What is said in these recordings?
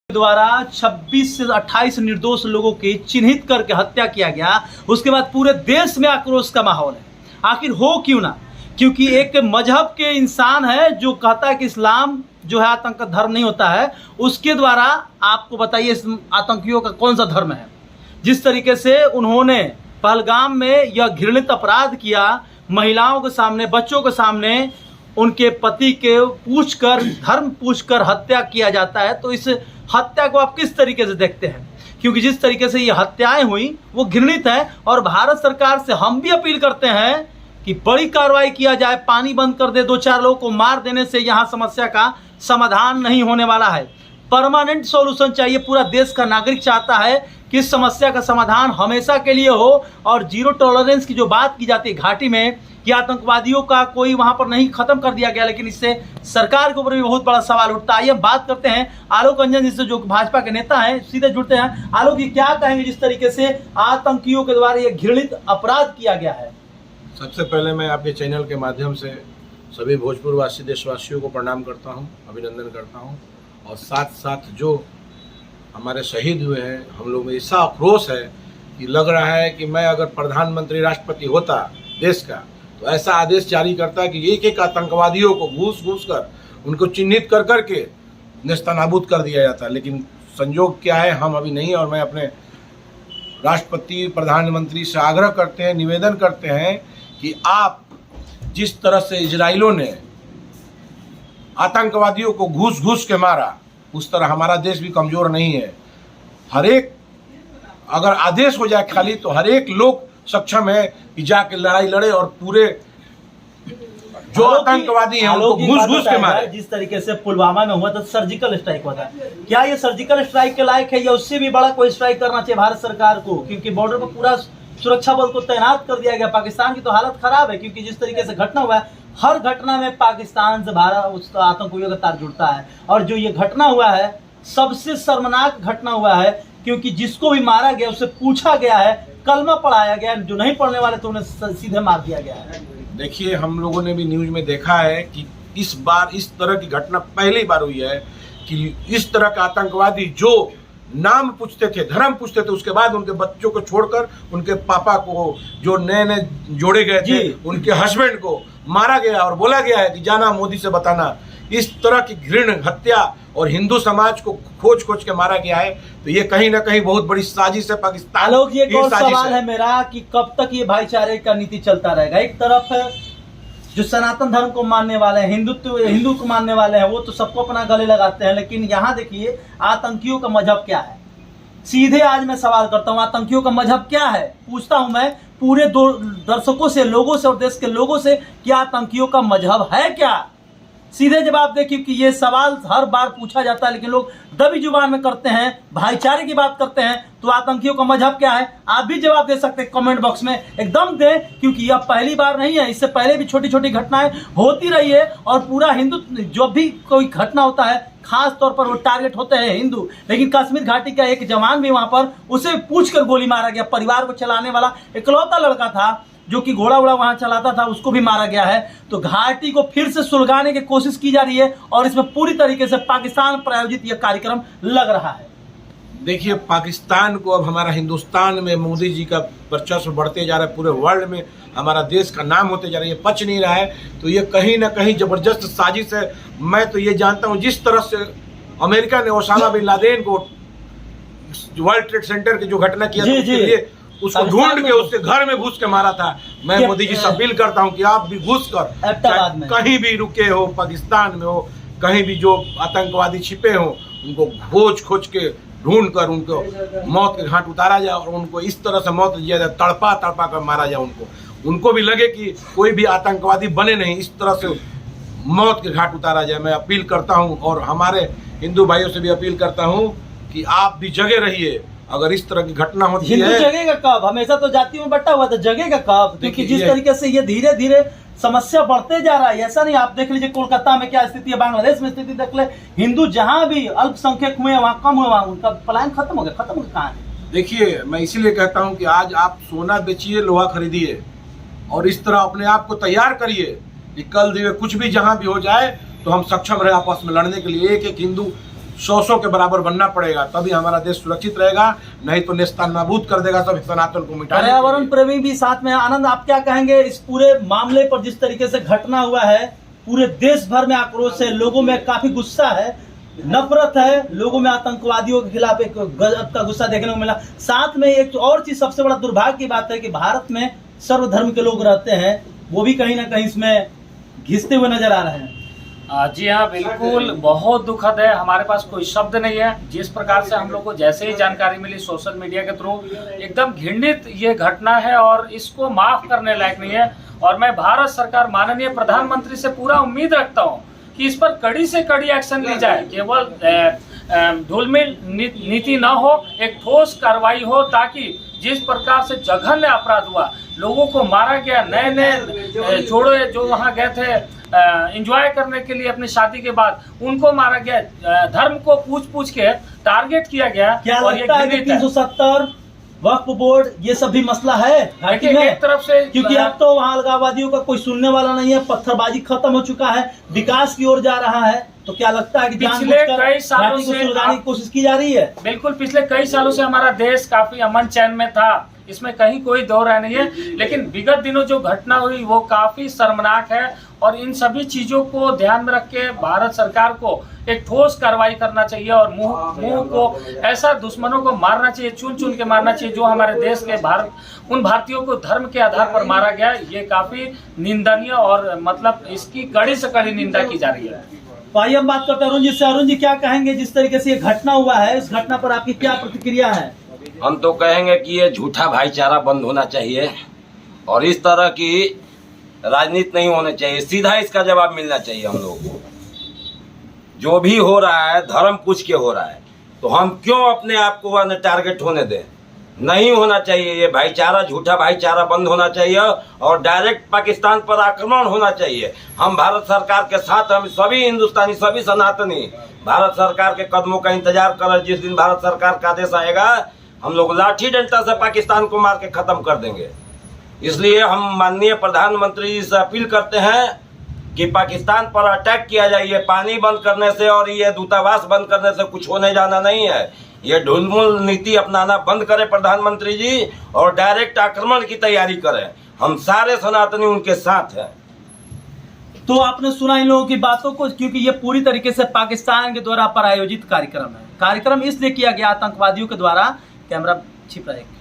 द्वारा 26 से 28 निर्दोष लोगों की चिन्हित करके हत्या किया गया। उसके बाद पूरे देश में आक्रोश का माहौल है। आखिर हो क्यों ना? क्योंकि एक मजहब के इंसान है जो कहता है कि इस्लाम जो है आतंक का धर्म नहीं होता है। उसके द्वारा आपको बताइए इस आतंकियों का कौन सा धर्म है? जिस तरीके से उन्होंने पहलगाम में यह घृणित अपराध किया, महिलाओं के सामने, बच्चों के सामने उनके पति के पूछकर, धर्म पूछकर हत्या किया जाता है। तो इस हत्या को आप किस तरीके से देखते हैं? क्योंकि जिस तरीके से ये हत्याएं हुई वो घृणित है। और भारत सरकार से हम भी अपील करते हैं कि बड़ी कार्रवाई किया जाए, पानी बंद कर दे। 2-4 लोगों को मार देने से यहाँ समस्या का समाधान नहीं होने वाला है। परमानेंट सॉल्यूशन चाहिए। पूरा देश का नागरिक चाहता है कि इस समस्या का समाधान हमेशा के लिए हो। और जीरो टॉलरेंस की जो बात की जाती है घाटी में कि आतंकवादियों का कोई वहां पर नहीं खत्म कर दिया गया, लेकिन इससे सरकार के ऊपर भी बहुत बड़ा सवाल उठता है। आइए हम बात करते हैं आलोक रंजन जी से, जो भाजपा के नेता हैं, सीधे जुड़ते हैं। आलोक जी, क्या कहेंगे जिस तरीके से आतंकियों के द्वारा ये घृणित अपराध किया गया है? सबसे पहले मैं आपके चैनल के माध्यम से सभी भोजपुरवासी देशवासियों को प्रणाम करता हूं, अभिनंदन करता हूं। और साथ साथ जो हमारे शहीद हुए हैं, हम लोग में ऐसा आक्रोश है कि लग रहा है कि मैं अगर प्रधानमंत्री राष्ट्रपति होता देश का तो ऐसा आदेश जारी करता है कि एक एक आतंकवादियों को घूस घूस कर उनको चिन्हित कर करके नेस्तनाबूद कर दिया जाता है। लेकिन संयोग क्या है, हम अभी नहीं। और मैं अपने राष्ट्रपति, प्रधानमंत्री से आग्रह करते हैं, निवेदन करते हैं कि आप जिस तरह से इजराइलों ने आतंकवादियों को घूस घूस के मारा, उस तरह हमारा देश भी कमजोर नहीं है। हर एक अगर आदेश हो जाए खाली, तो हर एक लोग सक्षम है कि जाके लड़ाई लड़े और पूरे जो आतंकवादी हैं उनको घूस घूस के मारे। जिस तरीके से पुलवामा में हुआ था, सर्जिकल स्ट्राइक हुआ था, क्या ये सर्जिकल स्ट्राइक के लायक है या उससे भी बड़ा कोई स्ट्राइक करना चाहिए भारत सरकार को? क्योंकि बॉर्डर पर पूरा सुरक्षा बल को तैनात कर दिया गया। पाकिस्तान की तो हालत खराब है, क्योंकि जिस तरीके से घटना हुआ है, हर घटना में पाकिस्तान से भारत उस आतंकवादियों का तार जुड़ता है। और जो ये घटना हुआ है, सबसे शर्मनाक घटना हुआ है, क्योंकि जिसको भी मारा गया उससे पूछा गया है, कलमा पढ़ाया गया, जो नहीं पढ़ने वाले तो उन्हें सीधे मार दिया गया है। देखिए, हम लोगों ने भी न्यूज में देखा है कि इस बार इस तरह की घटना पहली बार हुई है कि इस तरह के आतंकवादी जो नाम पूछते थे, धर्म पूछते थे, उसके बाद उनके बच्चों को छोड़कर उनके पापा को, जो नए नए जोड़े गए थे, उनके हस्बैंड को मारा गया और बोला गया है कि जाना मोदी से बताना। इस तरह की घृण हत्या और हिंदू समाज को खोज खोज के मारा गया है। तो ये कहीं ना कहीं बहुत बड़ी साजिश है पाकिस्तान। आलोक, ये एक सवाल है मेरा कि कब तक ये भाईचारे का नीति चलता रहेगा? एक तरफ जो सनातन धर्म को मानने वाले हैं, हिंदू को मानने वाले हैं, वो तो सबको अपना गले लगाते हैं। लेकिन यहाँ देखिए, आतंकियों का मजहब क्या है? सीधे आज मैं सवाल करता हूँ, आतंकियों का मजहब क्या है? पूछता हूँ मैं पूरे दर्शकों से, लोगों से और देश के लोगों से, क्या आतंकियों का मजहब है क्या? सीधे जवाब देखिए कि ये सवाल हर बार पूछा जाता है, लेकिन लोग दबी जुबान में करते हैं, भाईचारे की बात करते हैं। तो आतंकियों का मजहब क्या है? आप भी जवाब दे सकते हैं कमेंट बॉक्स में, एकदम दें, क्योंकि यह पहली बार नहीं है। इससे पहले भी छोटी छोटी घटनाएं होती रही है। और पूरा हिंदू, जो भी कोई घटना होता है, खास तौर पर वो टारगेट होते हैं हिंदू। लेकिन कश्मीर घाटी का एक जवान भी वहां पर, उसे पूछकर गोली मारा गया। परिवार को चलाने वाला इकलौता लड़का था जो कि घोड़ा उड़ा वहां चलाता था, उसको भी मारा गया है। तो घाटी को फिर से सुलगाने की कोशिश की जा रही है और इसमें पूरी तरीके से पाकिस्तान प्रायोजित यह कार्यक्रम लग रहा है। देखिए, पाकिस्तान को अब हमारा हिंदुस्तान में मोदी जी का वर्चस्व बढ़ते जा रहा है, पूरे वर्ल्ड में हमारा देश का नाम होते जा रहा है, ये पच नहीं रहा है। तो ये कहीं ना कहीं जबरदस्त साजिश है। मैं तो ये जानता हूँ, जिस तरह से अमेरिका ने ओसामा बिन लादेन को वर्ल्ड ट्रेड सेंटर की जो घटना किया था, उसके लिए उसको ढूंढ के उसके घर में घुस के मारा था। मैं मोदी जी से अपील करता हूं कि आप भी घुस कर कहीं भी रुके हो, पाकिस्तान में हो, कहीं भी जो आतंकवादी छिपे हो, उनको खोज खोज के ढूंढ कर उनको मौत के घाट उतारा जाए और उनको इस तरह से मौत दिया जाए, तड़पा तड़पा कर मारा जाए। उनको भी लगे कि कोई भी आतंकवादी बने नहीं, इस तरह से मौत के घाट उतारा जाए। मैं अपील करता हूँ और हमारे हिंदू भाइयों से भी अपील करता हूँ कि आप भी जगे रहिए। अगर इस तरह की घटना होती है, हिंदू जगेगा कब? हमेशा तो जातियों में बटा हुआ था, जगेगा कब? क्योंकि जिस तरीके से ये धीरे धीरे समस्या बढ़ते जा रहा है, ऐसा नहीं। आप देख लीजिए कोलकाता में क्या स्थिति है, बांग्लादेश में स्थिति देख ले। हिंदू जहां भी अल्पसंख्यक हुए, वहाँ कम हुए, वहाँ उनका पलायन खत्म हो गया। खत्म कहाँ है? देखिए, मैं इसीलिए कहता हूँ कि आज आप सोना बेचिए, लोहा खरीदिए और इस तरह अपने आप को तैयार करिए कि कल दिन कुछ भी जहां भी हो जाए तो हम सक्षम रहे आपस में लड़ने के लिए। एक एक हिंदू 100 के बराबर बनना पड़ेगा, तभी हमारा देश सुरक्षित रहेगा, नहीं तो नेस्तनाबूद कर देगा सब सनातन को मिटा। पर्यावरण प्रेमी भी साथ में। आनंद, आप क्या कहेंगे इस पूरे मामले पर? जिस तरीके से घटना हुआ है, पूरे देश भर में आक्रोश है, लोगों में काफी गुस्सा है, नफरत है, लोगों में आतंकवादियों के खिलाफ एक गजब का गुस्सा देखने को मिला। साथ में एक और चीज सबसे बड़ा दुर्भाग्य की बात है कि भारत में सर्वधर्म के लोग रहते हैं, वो भी कहीं ना कहीं इसमें घिसते हुए नजर आ रहे हैं। जी हाँ, बिल्कुल, बहुत दुखद है। हमारे पास कोई शब्द नहीं है। जिस प्रकार से हम लोग को जैसे ही जानकारी मिली सोशल मीडिया के थ्रू, एकदम घृणित ये घटना है और इसको माफ करने लायक नहीं है। और मैं भारत सरकार, माननीय प्रधानमंत्री से पूरा उम्मीद रखता हूँ कि इस पर कड़ी से कड़ी एक्शन ली जाए। केवल ढुलमिल नीति न हो, एक ठोस कार्रवाई हो, ताकि जिस प्रकार से जघन्य अपराध हुआ, लोगों को मारा गया, नए नए छोड़ो जो वहाँ गए थे एंजॉय करने के लिए अपनी शादी के बाद, उनको मारा गया, धर्म को पूछ के टारगेट किया गया। क्या लगता है कि 370 वक्फ बोर्ड ये सब भी मसला है घाटी में? एक तरफ से, क्योंकि अब तो वहाँ अलगाववादियों का कोई सुनने वाला नहीं है, पत्थरबाजी खत्म हो चुका है, विकास की ओर जा रहा है। तो क्या लगता है कि पिछले कई सालों से सुलझाने की कोशिश की जा रही है? बिल्कुल, पिछले कई सालों से हमारा देश काफी अमन चैन में था, इसमें कहीं कोई दो राय नहीं है। लेकिन विगत दिनों जो घटना हुई वो काफी शर्मनाक है और इन सभी चीजों को ध्यान में रख के भारत सरकार को एक ठोस कार्रवाई करना चाहिए और मुंह को ऐसा दुश्मनों को मारना चाहिए, चुन चुन के मारना चाहिए जो हमारे देश के उन भारतीयों को धर्म के आधार पर मारा गया। ये काफी निंदनीय और मतलब इसकी कड़ी से कड़ी निंदा की जा रही है। तो आइए हम बात करते हैं अरुण जी से। अरुण जी, क्या कहेंगे जिस तरीके से ये घटना हुआ है, इस घटना पर आपकी क्या प्रतिक्रिया है? हम तो कहेंगे कि ये झूठा भाईचारा बंद होना चाहिए और इस तरह की राजनीति नहीं होनी चाहिए। सीधा इसका जवाब मिलना चाहिए हम लोगों को। जो भी हो रहा है धर्म पूछ के हो रहा है, तो हम क्यों अपने आप को टारगेट होने दें? नहीं होना चाहिए। ये भाईचारा, झूठा भाईचारा बंद होना चाहिए और डायरेक्ट पाकिस्तान पर आक्रमण होना चाहिए। हम भारत सरकार के साथ, हम सभी हिंदुस्तानी, सभी सनातनी भारत सरकार के कदमों का इंतजार कर रहे। जिस दिन भारत सरकार का आदेश आएगा, हम लोग लाठी डंडा से पाकिस्तान को मार के खत्म कर देंगे। इसलिए हम माननीय प्रधानमंत्री जी से अपील करते हैं कि पाकिस्तान पर अटैक किया जाए। ये पानी बंद करने से और ये दूतावास बंद करने से कुछ होने जाना नहीं है। ये ढुलमुल नीति अपनाना बंद करें प्रधानमंत्री जी और डायरेक्ट आक्रमण की तैयारी करें। हम सारे सनातनी उनके साथ हैं। तो आपने सुना इन लोगों की बातों को, क्योंकि ये पूरी तरीके से पाकिस्तान के द्वारा प्रायोजित कार्यक्रम है। कार्यक्रम इसलिए किया गया आतंकवादियों के द्वारा, कैमरा छिप रहा है,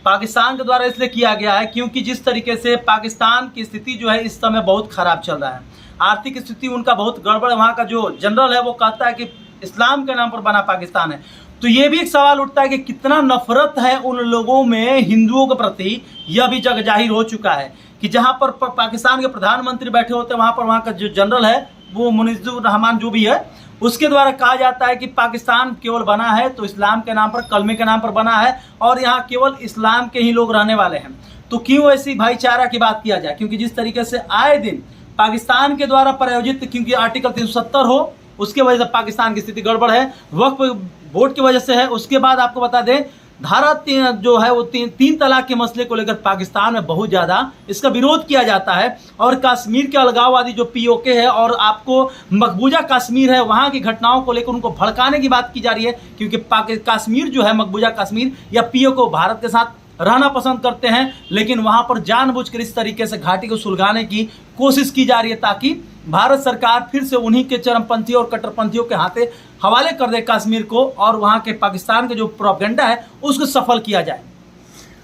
पाकिस्तान के द्वारा इसलिए किया गया है क्योंकि जिस तरीके से पाकिस्तान की स्थिति जो है इस समय बहुत खराब चल रहा है। आर्थिक स्थिति उनका बहुत गड़बड़ है। वहाँ का जो जनरल है वो कहता है कि इस्लाम के नाम पर बना पाकिस्तान है। तो ये भी एक सवाल उठता है कि कितना नफरत है उन लोगों में हिंदुओं के प्रति। यह भी जग जाहिर हो चुका है कि जहाँ पर पाकिस्तान के प्रधानमंत्री बैठे होते हैं, वहाँ पर वहाँ का जो जनरल है वो मुनीजुर रहमान जो भी है, उसके द्वारा कहा जाता है कि पाकिस्तान केवल बना है तो इस्लाम के नाम पर, कलमे के नाम पर बना है और यहाँ केवल इस्लाम के ही लोग रहने वाले हैं। तो क्यों ऐसी भाईचारा की बात किया जाए? क्योंकि जिस तरीके से आए दिन पाकिस्तान के द्वारा प्रायोजित, क्योंकि आर्टिकल 370 हो, उसके वजह से पाकिस्तान की स्थिति गड़बड़ है, वक्फ बोर्ड की वजह से है। उसके बाद आपको बता दें धारा 3 जो है वो तीन तलाक के मसले को लेकर पाकिस्तान में बहुत ज़्यादा इसका विरोध किया जाता है। और कश्मीर के अलगाववादी जो पीओके है और आपको मकबूजा कश्मीर है, वहाँ की घटनाओं को लेकर उनको भड़काने की बात की जा रही है। क्योंकि कश्मीर जो है, मकबूजा कश्मीर या पीओके भारत के साथ रहना पसंद करते हैं, लेकिन वहाँ पर जानबूझकर इस तरीके से घाटी को सुलगाने की कोशिश की जा रही है ताकि भारत सरकार फिर से उन्हीं के चरमपंथी और कट्टरपंथियों के हाथे हवाले कर दे कश्मीर को और वहाँ के पाकिस्तान के जो प्रोपेगेंडा है उसको सफल किया जाए।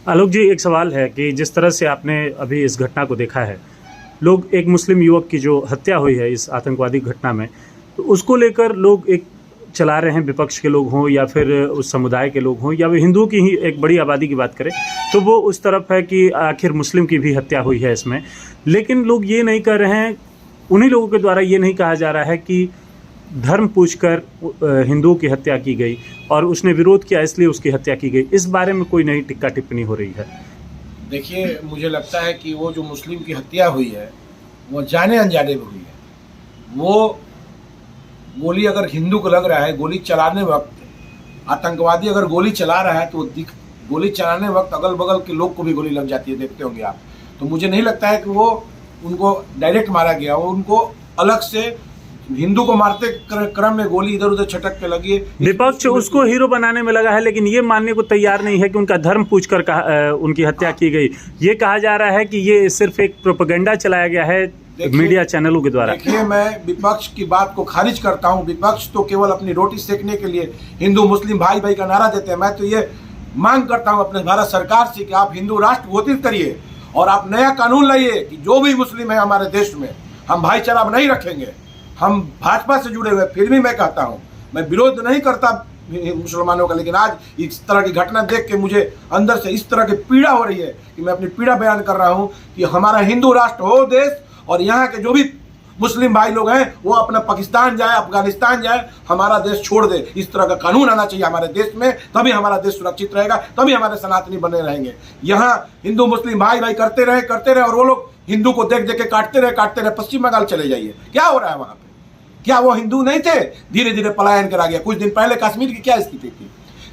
आलोक जी, एक सवाल है कि जिस तरह से आपने अभी इस घटना को देखा है, लोग एक मुस्लिम युवक की जो हत्या हुई है इस आतंकवादी घटना में, तो उसको लेकर लोग एक चला रहे हैं, विपक्ष के लोग हों या फिर उस समुदाय के लोग हों या वे हिंदुओं की ही एक बड़ी आबादी की बात करें, तो वो उस तरफ है कि आखिर मुस्लिम की भी हत्या हुई है इसमें। लेकिन लोग ये नहीं कर रहे हैं, उन्हीं लोगों के द्वारा ये नहीं कहा जा रहा है कि धर्म पूछकर हिंदुओं की हत्या की गई और उसने विरोध किया इसलिए उसकी हत्या की गई। इस बारे में कोई नई टिक्का टिप्पणी हो रही है? देखिए, मुझे लगता है कि वो जो मुस्लिम की हत्या हुई है वो जाने अनजाने में हुई है। वो गोली अगर हिंदू को लग रहा है, गोली चलाने वक्त आतंकवादी अगर गोली चला रहा है तो गोली चलाने वक्त अगल बगल के लोग को भी गोली लग जाती है, देखते होंगे आप। तो मुझे नहीं लगता है कि वो उनको डायरेक्ट मारा गया, वो उनको अलग से हिंदू को मारते क्रम में गोली इधर उधर छटक के लगी है। विपक्ष उसको हीरो बनाने में लगा है, लेकिन ये मानने को तैयार नहीं है कि उनका धर्म पूछकर उनकी हत्या की गई। ये कहा जा रहा है कि ये सिर्फ एक प्रोपेगेंडा चलाया गया है मीडिया चैनलों के द्वारा। देखिए, मैं विपक्ष की बात को खारिज करता हूं। विपक्ष तो केवल अपनी रोटी सेकने के लिए हिंदू मुस्लिम भाई भाई का नारा देते हैं। मैं तो ये मांग करता हूं अपने भारत सरकार से कि आप हिंदू राष्ट्र घोषित करिए और आप नया कानून लाइए कि जो भी मुस्लिम है हमारे देश में, हम भाईचारा नहीं रखेंगे। हम भाजपा से जुड़े हुए, फिर भी मैं कहता हूं, मैं विरोध नहीं करता मुसलमानों का, लेकिन आज इस तरह की घटना देख के मुझे अंदर से इस तरह की पीड़ा हो रही है कि मैं अपनी पीड़ा बयान कर रहा हूं कि हमारा हिंदू राष्ट्र हो देश, और यहाँ के जो भी मुस्लिम भाई लोग हैं वो अपना पाकिस्तान जाए, अफगानिस्तान जाए, हमारा देश छोड़ दे। इस तरह का कानून आना चाहिए हमारे देश में, तभी हमारा देश सुरक्षित रहेगा, तभी हमारे सनातनी बने रहेंगे। यहाँ हिंदू मुस्लिम भाई भाई करते रहे और वो लोग हिंदू को देख देख के काटते रहे। पश्चिम बंगाल चले जाइए, क्या हो रहा है वहाँ पे? क्या वो हिंदू नहीं थे? धीरे धीरे पलायन करा गया। कुछ दिन पहले कश्मीर की क्या स्थिति थी?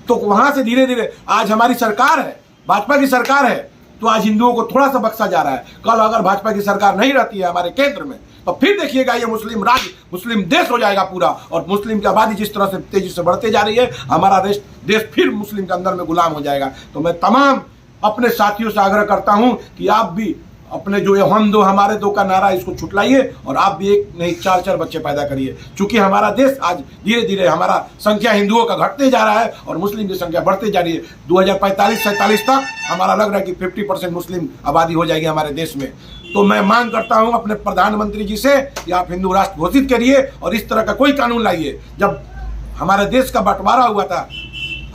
तो वहां से धीरे धीरे आज हमारी सरकार है, भाजपा की सरकार है, तो आज हिंदुओं को थोड़ा सा बख्शा जा रहा है। कल अगर भाजपा की सरकार नहीं रहती है हमारे केंद्र में, तो फिर देखिएगा ये मुस्लिम राज्य, मुस्लिम देश हो जाएगा पूरा, और मुस्लिम की आबादी जिस तरह से तेजी से बढ़ते जा रही है, हमारा देश फिर मुस्लिम के अंदर में गुलाम हो जाएगा। तो मैं तमाम अपने साथियों से आग्रह करता हूं कि आप भी अपने जो ये हम दो हमारे दो का नारा इसको छुटलाइए और आप भी एक नहीं 4-4 बच्चे पैदा करिए। चूंकि हमारा देश आज धीरे धीरे हमारा संख्या हिंदुओं का घटते जा रहा है और मुस्लिम की संख्या बढ़ते जा रही है। 2045-47 तक हमारा लग रहा है कि 50% मुस्लिम आबादी हो जाएगी हमारे देश में। तो मैं मांग करता हूं अपने प्रधानमंत्री जी से कि आप हिंदू राष्ट्र घोषित करिए और इस तरह का कोई कानून लाइए। जब हमारे देश का बंटवारा हुआ था,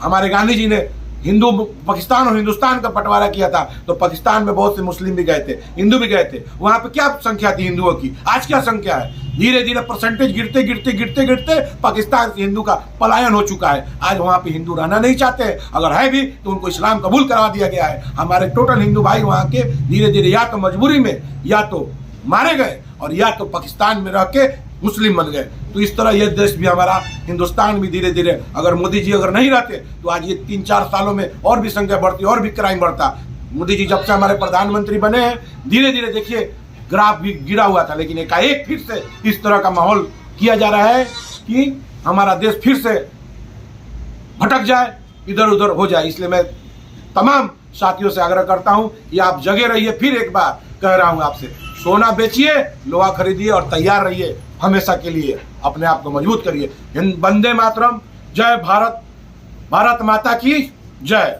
हमारे गांधी जी ने हिंदू पाकिस्तान और हिंदुस्तान का बंटवारा किया था, तो पाकिस्तान में बहुत से मुस्लिम भी गए थे, हिंदू भी गए थे। वहां पे क्या संख्या थी हिंदुओं की? आज क्या संख्या है? धीरे धीरे परसेंटेज गिरते पाकिस्तान से हिंदू का पलायन हो चुका है। आज वहां पे हिंदू रहना नहीं चाहते, अगर है भी तो उनको इस्लाम कबूल करवा दिया गया है। हमारे टोटल हिंदू भाई वहां के धीरे धीरे या तो मजबूरी में या तो मारे गए और या तो पाकिस्तान में रह के मुस्लिम बन गए। तो इस तरह ये देश भी हमारा हिंदुस्तान भी धीरे धीरे, अगर मोदी जी अगर नहीं रहते तो आज ये 3-4 सालों में और भी संख्या बढ़ती और भी क्राइम बढ़ता। मोदी जी जब से हमारे प्रधानमंत्री बने हैं, धीरे धीरे देखिए ग्राफ भी गिरा हुआ था, लेकिन एकाएक फिर से इस तरह का माहौल किया जा रहा है कि हमारा देश फिर से भटक जाए, इधर उधर हो जाए। इसलिए मैं तमाम साथियों से आग्रह करता हूं कि आप जगे रहिए। फिर एक बार कह रहा हूं आपसे, सोना बेचिए, लोहा खरीदिए और तैयार रहिए हमेशा के लिए। अपने आप को मजबूत करिए। वंदे मातरम, जय भारत, भारत माता की जय।